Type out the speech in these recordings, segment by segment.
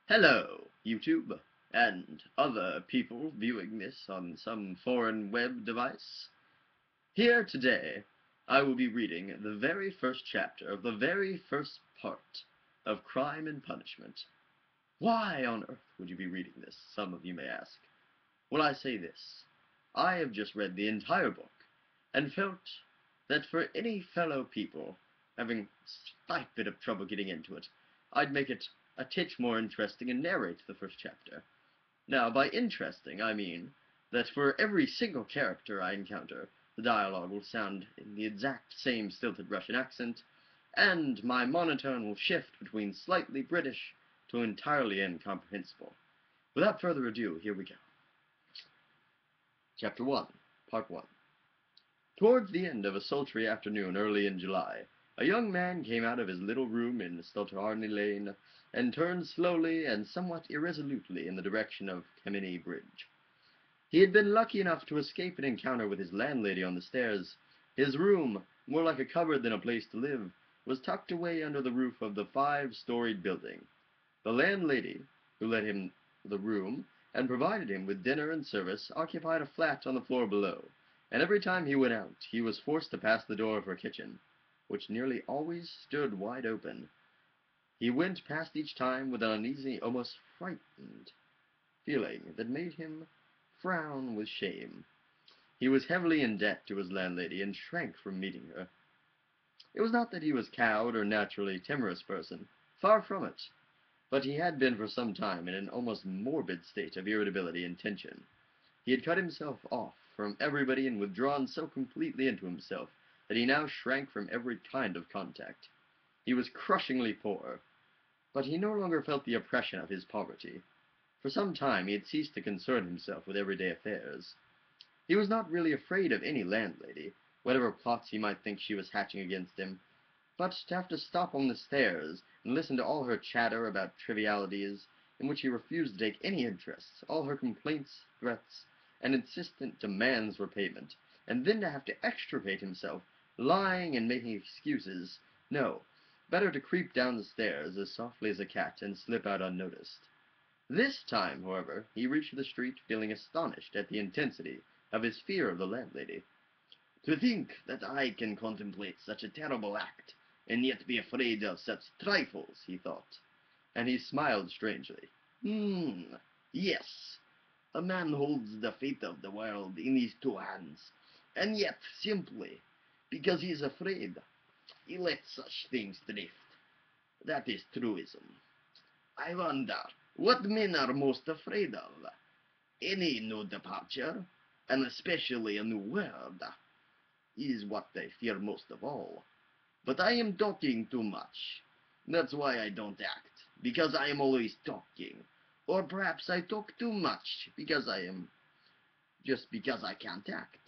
Hello, YouTube, and other people viewing this on some foreign web device. Here today, I will be reading the very first chapter of the very first part of Crime and Punishment. Why on earth would you be reading this, some of you may ask? Well, I say this. I have just read the entire book, and felt that for any fellow people having a slight bit of trouble getting into it, I'd make it a titch more interesting and narrate the first chapter. Now, by interesting, I mean that for every single character I encounter, the dialogue will sound in the exact same stilted Russian accent, and my monotone will shift between slightly British to entirely incomprehensible. Without further ado, here we go. Chapter 1, Part 1. Towards the end of a sultry afternoon early in July, a young man came out of his little room in Stotharny Lane, and turned slowly and somewhat irresolutely in the direction of Kameny Bridge. He had been lucky enough to escape an encounter with his landlady on the stairs. His room, more like a cupboard than a place to live, was tucked away under the roof of the 5-storied building. The landlady, who let him the room and provided him with dinner and service, occupied a flat on the floor below, and every time he went out he was forced to pass the door of her kitchen, which nearly always stood wide open. He went past each time with an uneasy, almost frightened feeling that made him frown with shame. He was heavily in debt to his landlady, and shrank from meeting her. It was not that he was cowed or naturally timorous person, far from it, but he had been for some time in an almost morbid state of irritability and tension. He had cut himself off from everybody and withdrawn so completely into himself that he now shrank from every kind of contact. He was crushingly poor, but he no longer felt the oppression of his poverty. For some time he had ceased to concern himself with everyday affairs. He was not really afraid of any landlady, whatever plots he might think she was hatching against him, but to have to stop on the stairs and listen to all her chatter about trivialities, in which he refused to take any interest, all her complaints, threats, and insistent demands for payment, and then to have to extricate himself, lying and making excuses. No, better to creep down the stairs as softly as a cat and slip out unnoticed. This time, however, he reached the street feeling astonished at the intensity of his fear of the landlady. To think that I can contemplate such a terrible act, and yet be afraid of such trifles, he thought, and he smiled strangely. Yes, a man holds the fate of the world in his 2 hands, and yet, simply because he is afraid, he lets such things drift. That is truism. I wonder what men are most afraid of. Any new departure, and especially a new word, is what they fear most of all. But I am talking too much. That's why I don't act, because I am always talking. Or perhaps I talk too much, because I can't act.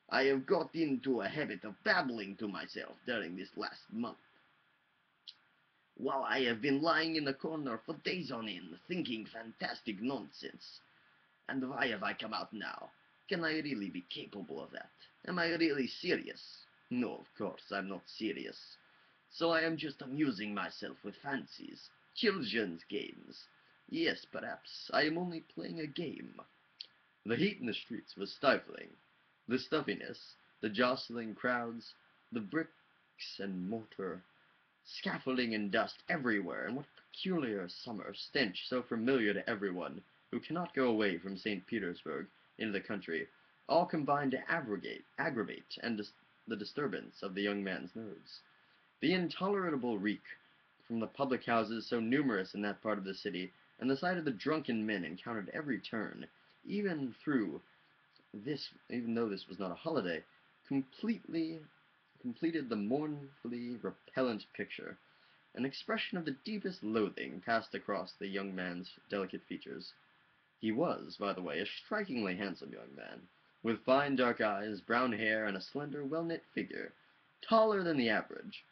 I have got into a habit of babbling to myself during this last month, while I have been lying in a corner for days on end, thinking fantastic nonsense. And why have I come out now? Can I really be capable of that? Am I really serious? No, of course, I'm not serious. So I am just amusing myself with fancies, children's games. Yes, perhaps I am only playing a game. The heat in the streets was stifling. The stuffiness, the jostling crowds, the bricks and mortar, scaffolding and dust everywhere, and what peculiar summer stench so familiar to everyone who cannot go away from St. Petersburg into the country, all combined to aggravate the disturbance of the young man's nerves. The intolerable reek from the public houses so numerous in that part of the city, and the sight of the drunken men encountered every turn, even though this was not a holiday, completed the mournfully repellent picture. An expression of the deepest loathing passed across the young man's delicate features. He was, by the way, a strikingly handsome young man, with fine dark eyes, brown hair, and a slender, well-knit figure, taller than the average.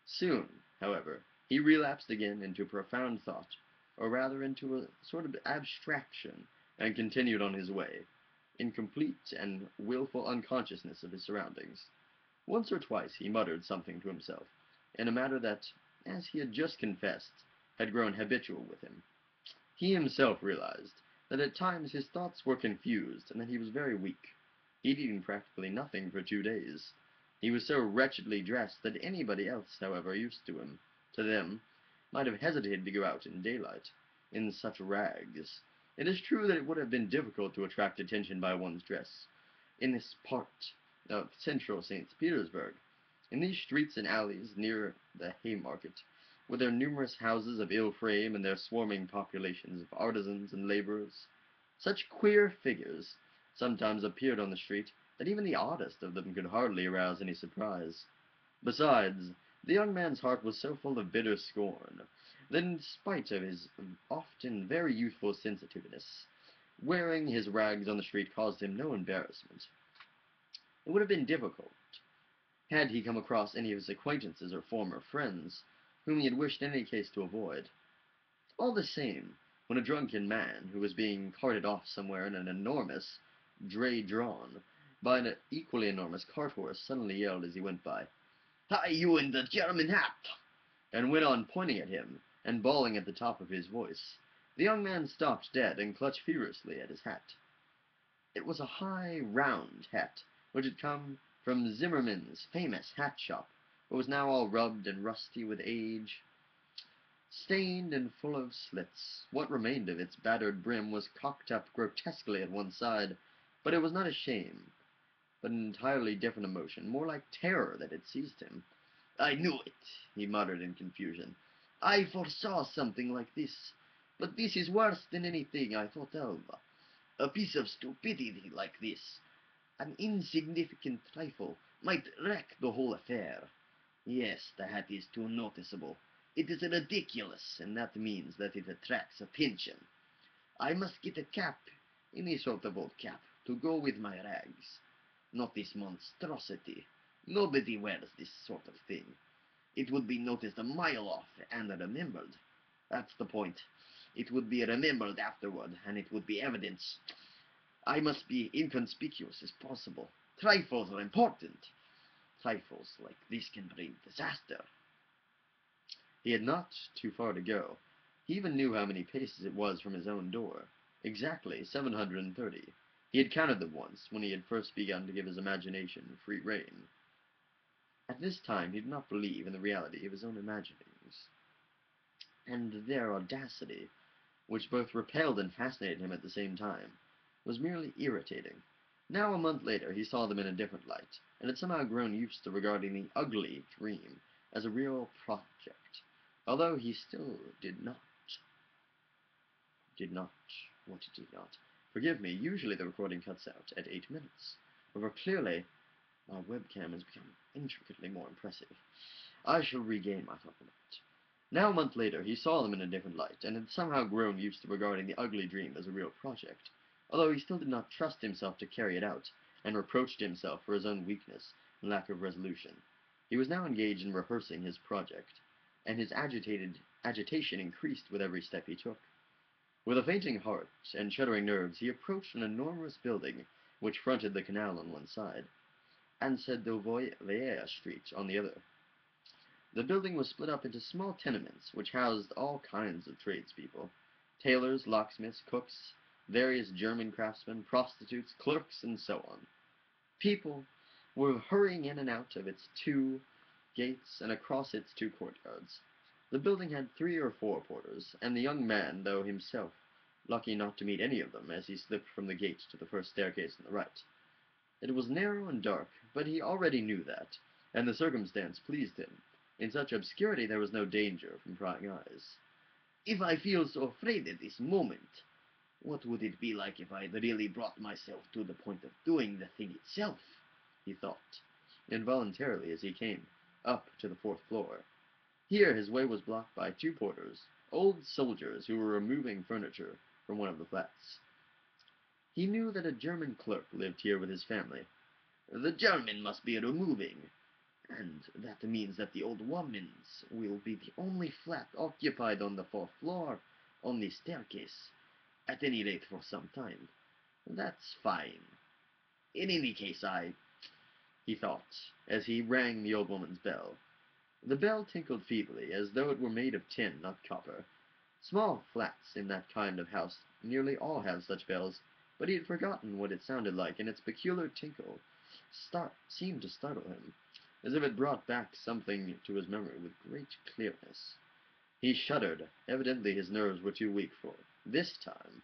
Soon, however, he relapsed again into profound thought, or rather into a sort of abstraction, and continued on his way, in complete and wilful unconsciousness of his surroundings. Once or twice he muttered something to himself, in a manner that, as he had just confessed, had grown habitual with him. He himself realized that at times his thoughts were confused and that he was very weak. He'd eaten practically nothing for 2 days. He was so wretchedly dressed that anybody else, however, used to them, might have hesitated to go out in daylight, in such rags. It is true that it would have been difficult to attract attention by one's dress, in this part of central St. Petersburg, in these streets and alleys near the Haymarket, with their numerous houses of ill frame and their swarming populations of artisans and laborers. Such queer figures sometimes appeared on the street that even the oddest of them could hardly arouse any surprise. Besides, the young man's heart was so full of bitter scorn that in spite of his often very youthful sensitiveness, wearing his rags on the street caused him no embarrassment. It would have been difficult, had he come across any of his acquaintances or former friends, whom he had wished in any case to avoid. All the same, when a drunken man, who was being carted off somewhere in an enormous dray drawn by an equally enormous cart-horse, suddenly yelled as he went by, "Hi, you in the German hat!" and went on pointing at him, and bawling at the top of his voice, the young man stopped dead and clutched furiously at his hat. It was a high, round hat, which had come from Zimmermann's famous hat shop, but was now all rubbed and rusty with age, stained and full of slits. What remained of its battered brim was cocked up grotesquely at one side, but it was not a shame, but an entirely different emotion, more like terror, that had seized him. "I knew it," he muttered in confusion. "I foresaw something like this, but this is worse than anything I thought of. A piece of stupidity like this, an insignificant trifle, might wreck the whole affair. Yes, the hat is too noticeable. It is ridiculous, and that means that it attracts attention. I must get a cap, any sort of old cap, to go with my rags. Not this monstrosity. Nobody wears this sort of thing. It would be noticed a mile off and remembered. That's the point. It would be remembered afterward, and it would be evidence. I must be inconspicuous as possible. Trifles are important. Trifles like this can bring disaster." He had not too far to go. He even knew how many paces it was from his own door. Exactly 730. He had counted them once, when he had first begun to give his imagination free rein. At this time he did not believe in the reality of his own imaginings, and their audacity, which both repelled and fascinated him at the same time, was merely irritating. Now, a month later, he saw them in a different light, and had somehow grown used to regarding the ugly dream as a real project, although he still did not, what did he not? Forgive me, usually the recording cuts out at 8 minutes. However, clearly, my webcam has become intricately more impressive. I shall regain my thought of it. Now, a month later, he saw them in a different light, and had somehow grown used to regarding the ugly dream as a real project, although he still did not trust himself to carry it out, and reproached himself for his own weakness and lack of resolution. He was now engaged in rehearsing his project, and his agitation increased with every step he took. With a fainting heart and shuddering nerves, he approached an enormous building which fronted the canal on one side, and Sadovoye Street on the other. The building was split up into small tenements, which housed all kinds of tradespeople: tailors, locksmiths, cooks, various German craftsmen, prostitutes, clerks, and so on. People were hurrying in and out of its 2 gates and across its 2 courtyards. The building had 3 or 4 porters, and the young man, though himself lucky not to meet any of them as he slipped from the gate to the first staircase on the right. It was narrow and dark, but he already knew that, and the circumstance pleased him. In such obscurity there was no danger from prying eyes. "If I feel so afraid at this moment, what would it be like if I had really brought myself to the point of doing the thing itself?" he thought, involuntarily, as he came up to the 4th floor. Here his way was blocked by 2 porters, old soldiers who were removing furniture from one of the flats. He knew that a German clerk lived here with his family. "The German must be removing, and that means that the old woman's will be the only flat occupied on the 4th floor, on the staircase, at any rate for some time. That's fine. In any case, he thought, as he rang the old woman's bell. The bell tinkled feebly, as though it were made of tin, not copper. Small flats in that kind of house nearly all have such bells, but he had forgotten what it sounded like, and its peculiar tinkle seemed to startle him, as if it brought back something to his memory with great clearness. He shuddered. Evidently his nerves were too weak for this time.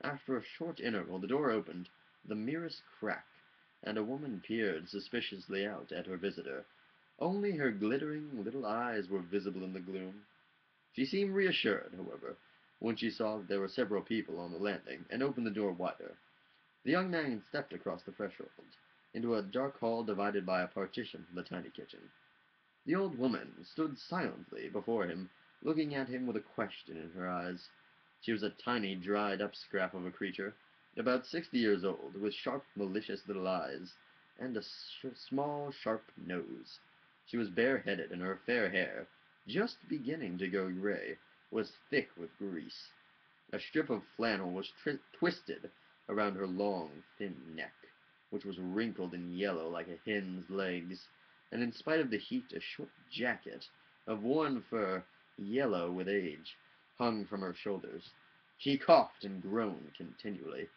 After a short interval, the door opened, the merest crack, and a woman peered suspiciously out at her visitor. Only her glittering little eyes were visible in the gloom. She seemed reassured, however, when she saw that there were several people on the landing, and opened the door wider. The young man stepped across the threshold, into a dark hall divided by a partition from the tiny kitchen. The old woman stood silently before him, looking at him with a question in her eyes. She was a tiny, dried-up scrap of a creature, about 60 years old, with sharp, malicious little eyes, and a small, sharp nose. She was bareheaded, and her fair hair, just beginning to go gray, was thick with grease. A strip of flannel was twisted around her long, thin neck, which was wrinkled and yellow like a hen's legs, and in spite of the heat a short jacket, of worn fur, yellow with age, hung from her shoulders. She coughed and groaned continually.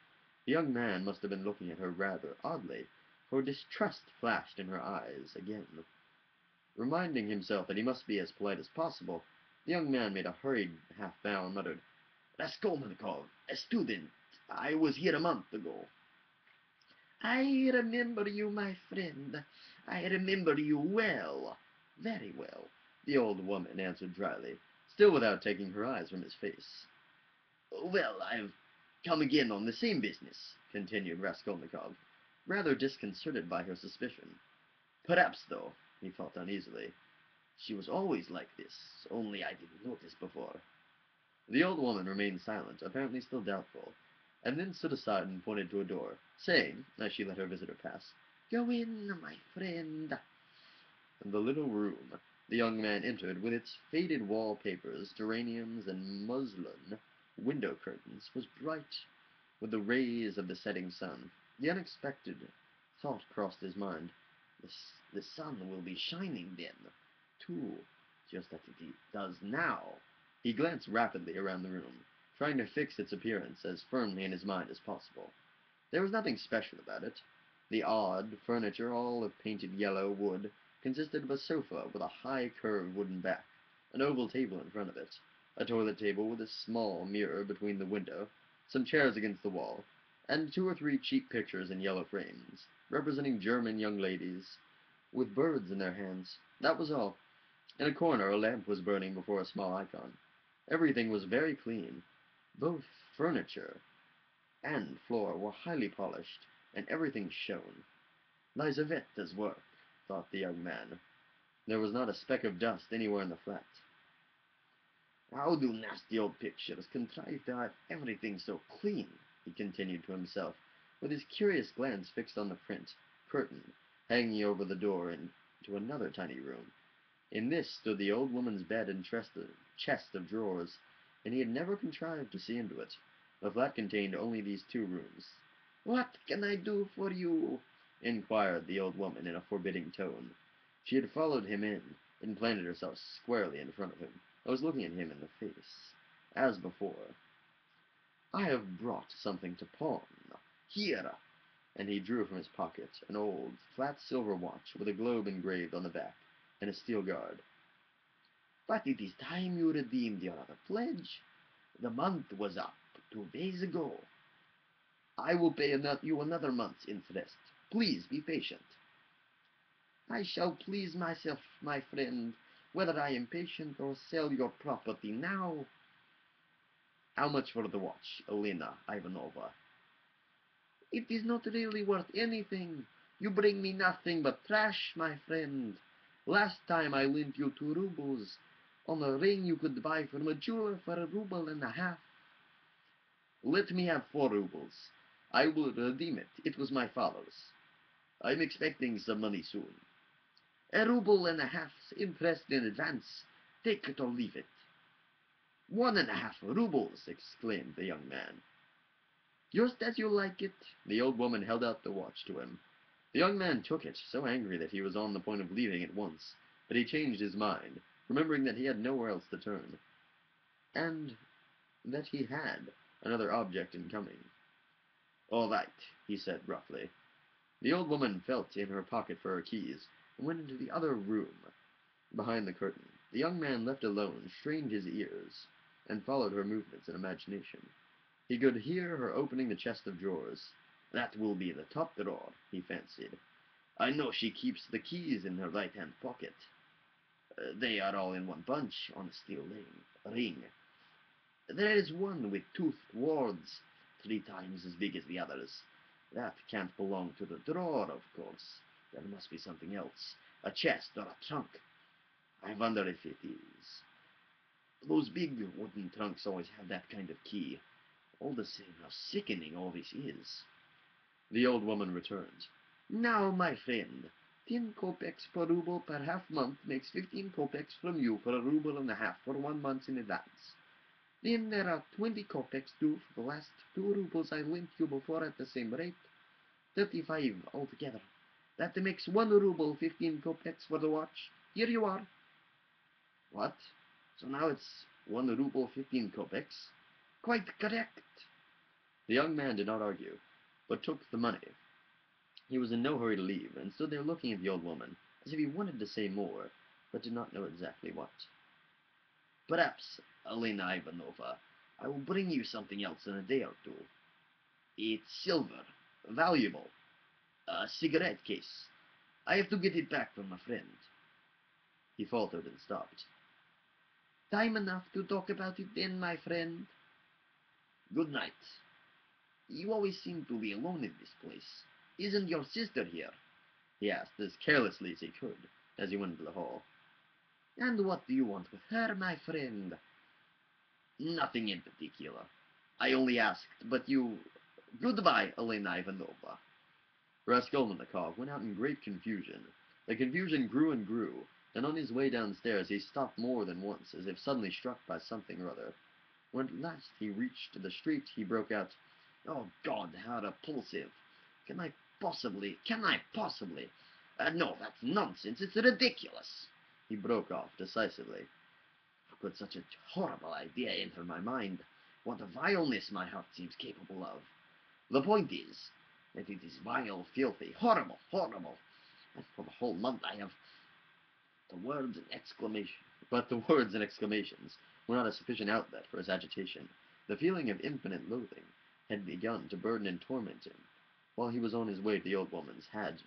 The young man must have been looking at her rather oddly, for distrust flashed in her eyes again. Reminding himself that he must be as polite as possible, the young man made a hurried half-bow and muttered, "Raskolnikov, a student. I was here a month ago." "I remember you, my friend. I remember you well. Very well," the old woman answered dryly, still without taking her eyes from his face. "Well, I've come again on the same business," continued Raskolnikov, rather disconcerted by her suspicion. "Perhaps, though," he thought uneasily, "she was always like this, only I didn't notice before." The old woman remained silent, apparently still doubtful, and then stood aside and pointed to a door, saying, as she let her visitor pass, "Go in, my friend." The little room the young man entered, with its faded wall-papers, geraniums, and muslin window curtains, was bright with the rays of the setting sun. The unexpected thought crossed his mind. The sun will be shining then, too, just as it does now. He glanced rapidly around the room, trying to fix its appearance as firmly in his mind as possible. There was nothing special about it. The odd furniture, all of painted yellow wood, consisted of a sofa with a high curved wooden back, an oval table in front of it, a toilet table with a small mirror between the window, some chairs against the wall, and 2 or 3 cheap pictures in yellow frames, representing German young ladies, with birds in their hands. That was all. In a corner a lamp was burning before a small icon. Everything was very clean. Both furniture and floor were highly polished, and everything shone. Lizavetta's work, thought the young man. There was not a speck of dust anywhere in the flat. "How do nasty old pictures contrive to have everything so clean?" he continued to himself, with his curious glance fixed on the print curtain hanging over the door into another tiny room. In this stood the old woman's bed and chest of drawers, and he had never contrived to see into it. The flat contained only these 2 rooms. "What can I do for you?" inquired the old woman in a forbidding tone. She had followed him in, and planted herself squarely in front of him, and was looking at him in the face, as before. "I have brought something to pawn. Here!" And he drew from his pocket an old, flat silver watch with a globe engraved on the back, and a steel guard. "But it is time you redeemed your other pledge. The month was up 2 days ago. I will pay you another month's interest. Please be patient." "I shall please myself, my friend, whether I am patient or sell your property now." "How much for the watch, Elena Ivanovna?" "It is not really worth anything. You bring me nothing but trash, my friend. Last time I lent you 2 rubles on a ring you could buy from a jeweler for 1.5 rubles. Let me have 4 rubles. I will redeem it. It was my father's. I'm expecting some money soon." "1.5 rubles interest in advance. Take it or leave it." "1.5 rubles!" exclaimed the young man. "Just as you like it." The old woman held out the watch to him. The young man took it, so angry that he was on the point of leaving at once, but he changed his mind, remembering that he had nowhere else to turn. "And that he had another object in coming. "All right," he said gruffly. The old woman felt in her pocket for her keys, and went into the other room behind the curtain. The young man, left alone, strained his ears, and followed her movements in imagination. He could hear her opening the chest of drawers. "That will be the top drawer," he fancied. "I know she keeps the keys in her right-hand pocket. They are all in one bunch on a steel ring. There is one with toothed wards, 3 times as big as the others. That can't belong to the drawer, of course. There must be something else, a chest or a trunk. I wonder if it is. Those big wooden trunks always have that kind of key. All the same, how sickening all this is." The old woman returned. "Now, my friend, 10 kopecks per ruble per half-month makes 15 kopecks from you for a ruble and a half for 1 month in advance. Then there are 20 kopecks due for the last 2 rubles I lent you before at the same rate. 35 altogether. That makes 1 ruble 15 kopecks for the watch. Here you are." "What? So now it's 1 ruble 15 kopecks?" "Quite correct." The young man did not argue, but took the money. He was in no hurry to leave, and stood there looking at the old woman, as if he wanted to say more, but did not know exactly what. "Perhaps, Elena Ivanovna, I will bring you something else in a day or two. It's silver, valuable, a cigarette case. I have to get it back from a friend." He faltered and stopped. "Time enough to talk about it then, my friend." "Good night. You always seem to be alone in this place. Isn't your sister here?" he asked, as carelessly as he could, as he went into the hall. "And what do you want with her, my friend?" "Nothing in particular. I only asked, but you... Goodbye, Elena Ivanovna." Raskolnikov went out in great confusion. The confusion grew and grew, and on his way downstairs he stopped more than once, as if suddenly struck by something or other. When at last he reached the street, he broke out, "Oh, God, how repulsive! Can I possibly... No, that's nonsense, it's ridiculous!" he broke off decisively. "How could such a horrible idea enter my mind? What vileness my heart seems capable of! The point is, that it is vile, filthy, horrible, horrible, and for the whole month I have..." The words and exclamations... But the words and exclamations were not a sufficient outlet for his agitation. The feeling of infinite loathing had begun to burden and torment him, while he was on his way to the old woman's, had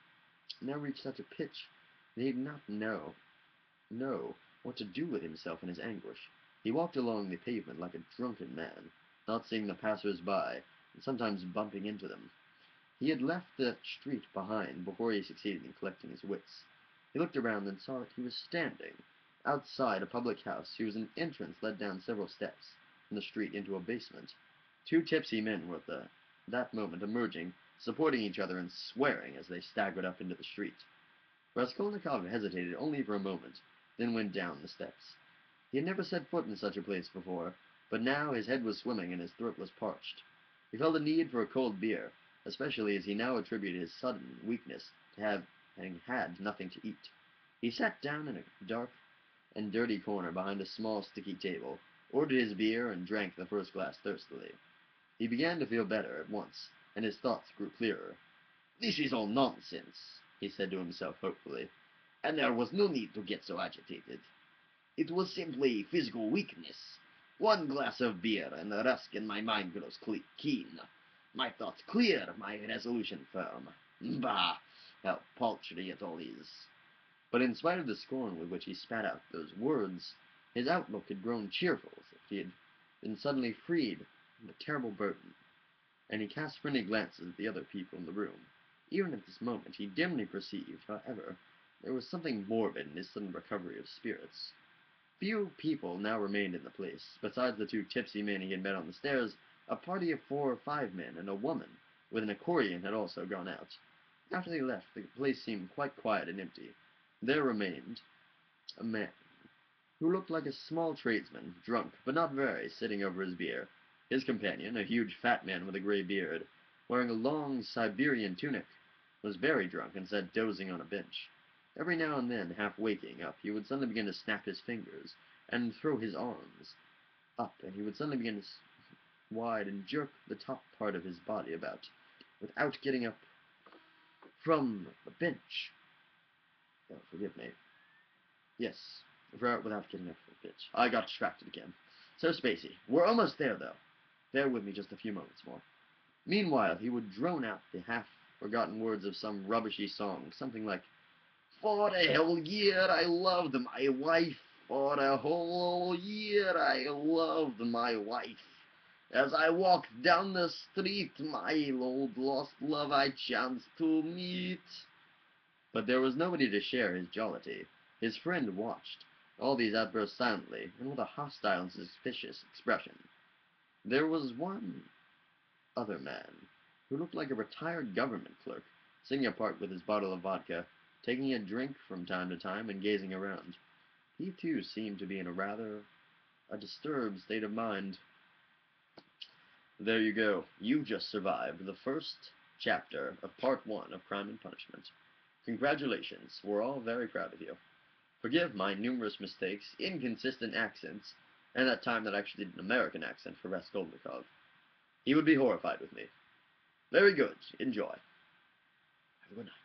now reached such a pitch that he did not know what to do with himself in his anguish. He walked along the pavement like a drunken man, not seeing the passers-by, and sometimes bumping into them. He had left the street behind before he succeeded in collecting his wits. He looked around and saw that he was standing outside a public house whose entrance led down several steps from the street into a basement. 2 tipsy men were at that moment emerging, supporting each other and swearing as they staggered up into the street. Raskolnikov hesitated only for a moment, then went down the steps. He had never set foot in such a place before, but now his head was swimming and his throat was parched. He felt a need for a cold beer, especially as he now attributed his sudden weakness to having had nothing to eat. He sat down in a dark and dirty corner behind a small sticky table, ordered his beer, and drank the first glass thirstily. He began to feel better at once, and his thoughts grew clearer. "This is all nonsense," he said to himself hopefully, "and there was no need to get so agitated. It was simply physical weakness. 1 glass of beer and the rest, and my mind grows keen. My thoughts clear, my resolution firm. Bah! How paltry it all is!" But in spite of the scorn with which he spat out those words, his outlook had grown cheerful, as if he had been suddenly freed from a terrible burden, and he cast friendly glances at the other people in the room. Even at this moment he dimly perceived, however, there was something morbid in his sudden recovery of spirits. Few people now remained in the place. Besides the 2 tipsy men he had met on the stairs, a party of 4 or 5 men and a woman with an accordion had also gone out. After they left, the place seemed quite quiet and empty. There remained a man who looked like a small tradesman, drunk, but not very, sitting over his beer. His companion, a huge fat man with a gray beard, wearing a long Siberian tunic, was very drunk and sat dozing on a bench. Every now and then, half waking up, he would suddenly begin to snap his fingers and throw his arms, up, and he would suddenly begin to wide and jerk the top part of his body about, without getting up from the bench. Oh, forgive me. Yes, without getting up from the bench. I got distracted again. So, Spacey, we're almost there, though. Bear with me just a few moments more. Meanwhile, he would drone out the half-forgotten words of some rubbishy song, something like, "For a whole year I loved my wife. For a whole year I loved my wife. As I walked down the street, my old lost love I chanced to meet." But there was nobody to share his jollity. His friend watched all these outbursts silently, and with a hostile and suspicious expression. There was one other man, who looked like a retired government clerk, sitting apart with his bottle of vodka, taking a drink from time to time and gazing around. He too seemed to be in a disturbed state of mind. There you go. You just survived the first chapter of part 1 of Crime and Punishment. Congratulations. We're all very proud of you. Forgive my numerous mistakes, inconsistent accents, and that time that I actually did an American accent for Raskolnikov. He would be horrified with me. Very good. Enjoy. Have a good night.